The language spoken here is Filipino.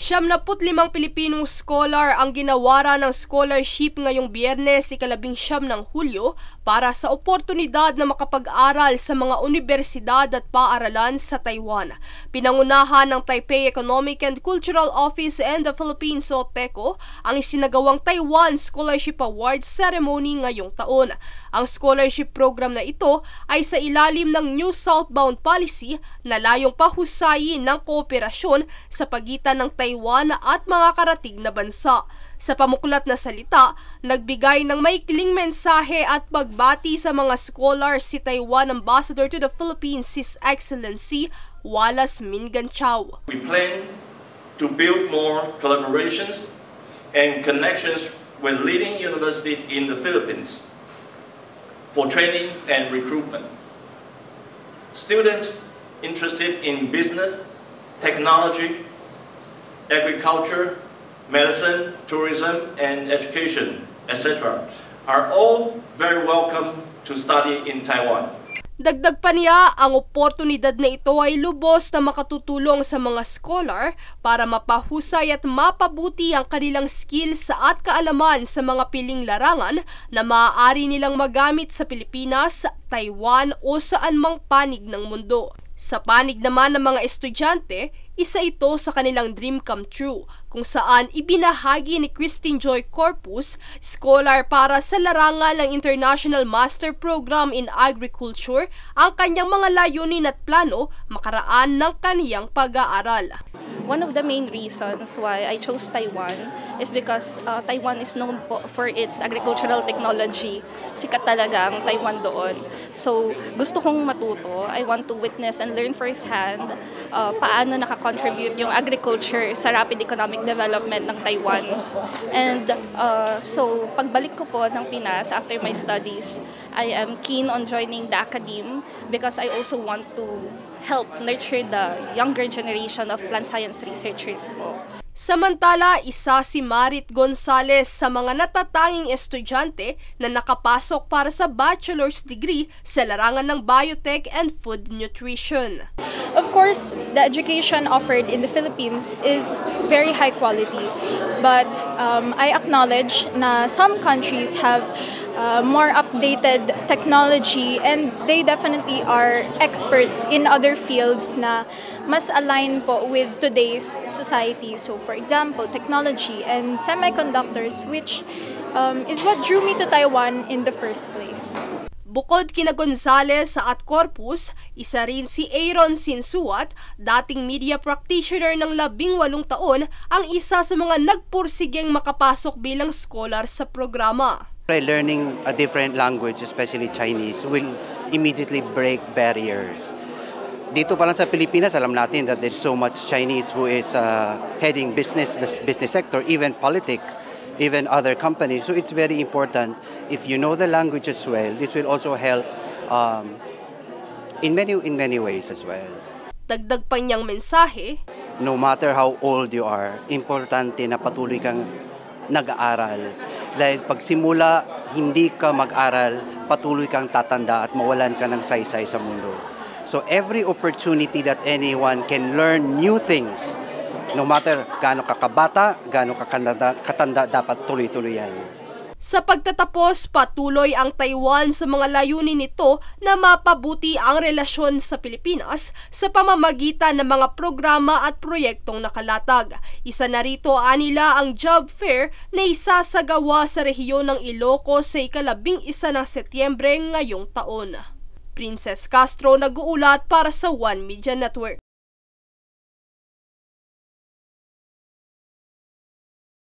75 Pilipinong scholar ang ginawara ng scholarship ngayong Biyernes, 19 ng Hulyo para sa oportunidad na makapag-aral sa mga universidad at paaralan sa Taiwan. Pinangunahan ng Taipei Economic and Cultural Office and the Philippines o TECO ang isinagawang Taiwan Scholarship Awards ceremony ngayong taon. Ang scholarship program na ito ay sa ilalim ng New Southbound Policy na layong pahusayin ng kooperasyon sa pagitan ng Taiwan at mga karatig na bansa. Sa pamuklat na salita, nagbigay ng maikling mensahe at pagbati sa mga scholars si Taiwan Ambassador to the Philippines, His Excellency Wallace Minganchao. We plan to build more collaborations and connections with leading universities in the Philippines for training and recruitment. Students interested in business, technology, agriculture, medicine, tourism, and education, etc. are all very welcome to study in Taiwan. Dagdag pa niya, ang oportunidad na ito ay lubos na makatutulong sa mga scholar para mapahusay at mapabuti ang kanilang skills at kaalaman sa mga piling larangan na maaari nilang magamit sa Pilipinas, Taiwan o saan mang panig ng mundo. Sa panig naman ng mga estudyante, isa ito sa kanilang dream come true, kung saan ibinahagi ni Christine Joy Corpus, scholar para sa larangan ng International Master Program in Agriculture, ang kanyang mga layunin at plano makaraan ng kaniyang pag-aaral. One of the main reasons why I chose Taiwan is because Taiwan is known for its agricultural technology. Sikat talaga ang Taiwan doon. So gusto kong matuto. I want to witness and learn firsthand paano nakakontribute yung agriculture sa rapid economic development ng Taiwan. And so pagbalik ko po ng Pinas after my studies, I am keen on joining the academe because I also want to help nurture the younger generation of plant science researchers po. Samantala, isa si Marit Gonzales sa mga natatanging estudyante na nakapasok para sa bachelor's degree sa larangan ng biotech and food nutrition. Of course, the education offered in the Philippines is very high quality, but I acknowledge na some countries have more updated technology and they definitely are experts in other fields na mas align po with today's society. So for example, technology and semiconductors, which is what drew me to Taiwan in the first place. Bukod kina Gonzales at Corpus, isa rin si Aaron Sinsuat, dating media practitioner ng 18 taon, ang isa sa mga nagpursigeng makapasok bilang scholar sa programa. Learning a different language, especially Chinese, will immediately break barriers. Dito pa lang sa Pilipinas, alam natin that there's so much Chinese who is heading the business sector, even politics, even other companies. So it's very important if you know the language as well. This will also help in many ways as well. Dagdag pa niyang mensahe, no matter how old you are, importante na patuloy kang nag-aaral. Dahil pag simula hindi ka mag-aral, patuloy kang tatanda at mawalan ka ng saysay sa mundo. So every opportunity that anyone can learn new things, no matter gaano ka kabata, gaano ka katanda, dapat tuloy-tuloy yan. Sa pagtatapos, patuloy ang Taiwan sa mga layunin nito na mapabuti ang relasyon sa Pilipinas sa pamamagitan ng mga programa at proyektong nakalatag. Isa na rito anila ang job fair na isasagawa sa rehiyon ng Ilocos sa 11 ng Setyembre ngayong taon. Princess Castro nag-uulat para sa One Media Network.